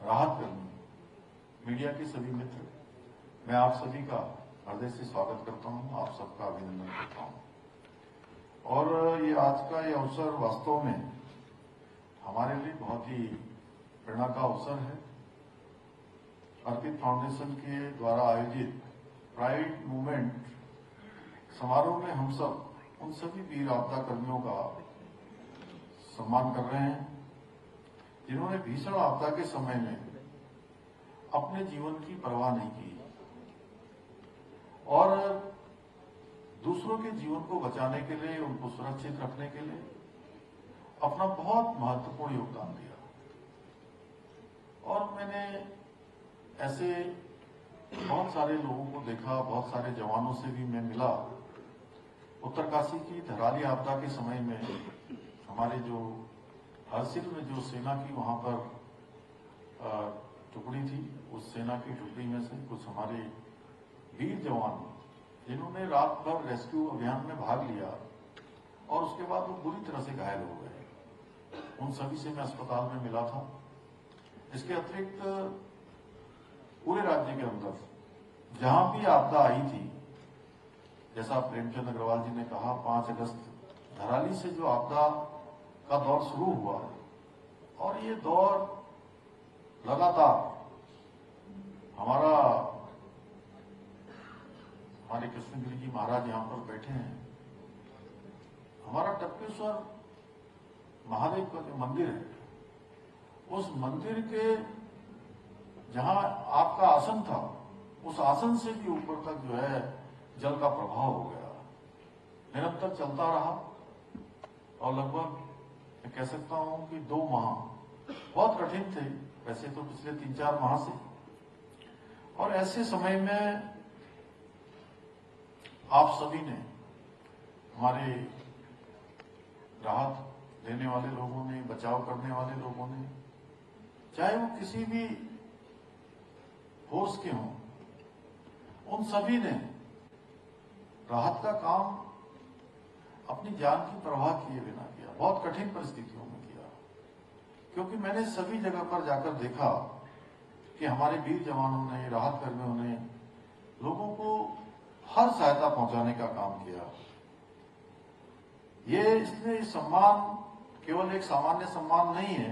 राहत कर्मी, मीडिया के सभी मित्र, मैं आप सभी का हृदय से स्वागत करता हूं, आप सबका अभिनंदन करता हूं। और ये आज का ये अवसर वास्तव में हमारे लिए बहुत ही प्रेरणा का अवसर है। अर्पित फाउंडेशन के द्वारा आयोजित प्राइड मूवमेंट समारोह में हम सब उन सभी वीर आपदा कर्मियों का सम्मान कर रहे हैं जिन्होंने भीषण आपदा के समय में अपने जीवन की परवाह नहीं की और दूसरों के जीवन को बचाने के लिए, उनको सुरक्षित रखने के लिए अपना बहुत महत्वपूर्ण योगदान दिया। और मैंने ऐसे बहुत सारे लोगों को देखा, बहुत सारे जवानों से भी मैं मिला। उत्तरकाशी की धराली आपदा के समय में हमारे जो हरसिल में जो सेना की वहां पर टुकड़ी थी, उस सेना की टुकड़ी में से कुछ हमारे वीर जवान जिन्होंने रात भर रेस्क्यू अभियान में भाग लिया और उसके बाद वो बुरी तरह से घायल हो गए, उन सभी से मैं अस्पताल में मिला था। इसके अतिरिक्त पूरे राज्य के अंदर जहां भी आपदा आई थी, जैसा प्रेमचंद अग्रवाल जी ने कहा, 5 अगस्त धराली से जो आपदा का दौर शुरू हुआ और ये दौर लगातार हमारे कृष्णगिरी जी महाराज यहां पर बैठे हैं। हमारा टपकेश्वर महादेव का जो मंदिर है, उस मंदिर के जहां आपका आसन था, उस आसन से भी ऊपर तक जो है जल का प्रभाव हो गया, निरंतर चलता रहा और लगभग मैं कह सकता हूं कि 2 माह बहुत कठिन थे, वैसे तो पिछले 3-4 माह से। और ऐसे समय में आप सभी ने, हमारे राहत देने वाले लोगों ने, बचाव करने वाले लोगों ने, चाहे वो किसी भी फोर्स के हों, उन सभी ने राहत का काम अपनी जान की परवाह किए बिना किया, बहुत कठिन परिस्थितियों में किया। क्योंकि मैंने सभी जगह पर जाकर देखा कि हमारे वीर जवानों ने, राहत कर्मियों ने लोगों को हर सहायता पहुंचाने का काम किया। इसमें सम्मान केवल एक सामान्य सम्मान नहीं है,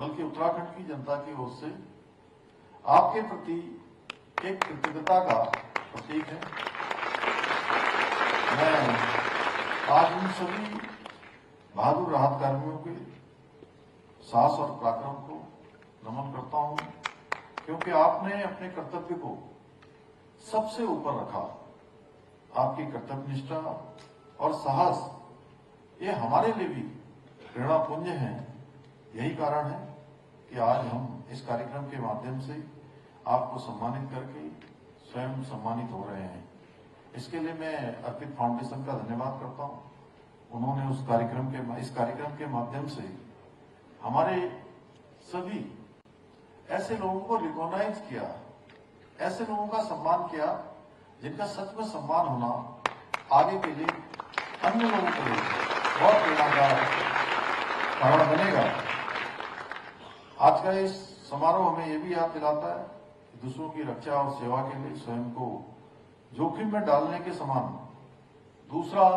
बल्कि उत्तराखंड की जनता की ओर से आपके प्रति एक कृतज्ञता का प्रतीक है। मैं आज उन सभी बहादुर राहत कर्मियों के साहस और पराक्रम को नमन करता हूं, क्योंकि आपने अपने कर्तव्य को सबसे ऊपर रखा। आपकी कर्तव्य निष्ठा और साहस ये हमारे लिए भी प्रेरणापुंज है। यही कारण है कि आज हम इस कार्यक्रम के माध्यम से आपको सम्मानित करके स्वयं सम्मानित हो रहे हैं। इसके लिए मैं अर्पित फाउंडेशन का धन्यवाद करता हूं। उन्होंने इस कार्यक्रम के माध्यम से हमारे सभी ऐसे लोगों को रिकॉग्नाइज किया, ऐसे लोगों का सम्मान किया जिनका सच में सम्मान होना आगे के लिए अन्य लोगों के लिए बहुत प्रेरणा का कारण बनेगा। आज का इस समारोह हमें यह भी याद दिलाता है कि दूसरों की रक्षा और सेवा के लिए स्वयं को जोखिम में डालने के समान दूसरा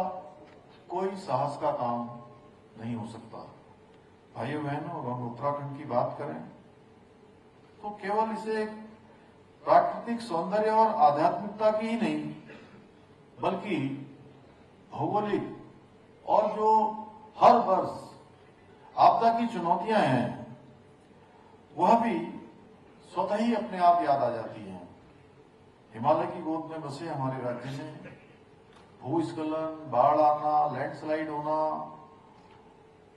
कोई साहस का काम नहीं हो सकता। भाइयों बहनों, अगर हम उत्तराखंड की बात करें तो केवल इसे प्राकृतिक सौंदर्य और आध्यात्मिकता की ही नहीं, बल्कि भौगोलिक और जो हर वर्ष आपदा की चुनौतियां हैं, वह भी स्वतः ही अपने आप याद आ जाती हैं। हिमालय की गोद में बसे हमारे राज्य में भूस्खलन, बाढ़ आना, लैंडस्लाइड होना,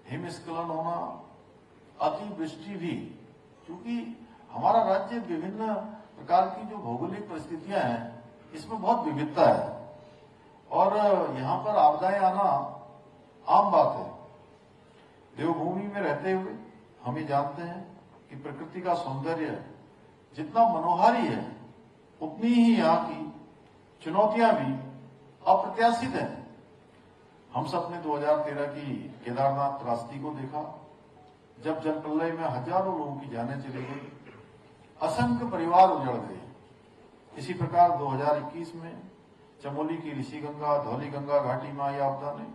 हिमस्खलन होना, अतिवृष्टि भी, क्योंकि हमारा राज्य विभिन्न प्रकार की जो भौगोलिक परिस्थितियां हैं, इसमें बहुत विविधता है और यहाँ पर आपदाएं आना आम बात है। देवभूमि में रहते हुए हम ये जानते हैं कि प्रकृति का सौंदर्य जितना मनोहारी है, उतनी ही यहाँ की चुनौतियां भी अप्रत्याशित है। हम सब ने 2013 की केदारनाथ त्रासदी को देखा, जब जल प्रलय में हजारों लोगों की जानें चली गई, असंख्य परिवार उजड़ गए। इसी प्रकार 2021 में चमोली की ऋषि गंगा, धौली गंगा घाटी में आई आपदा ने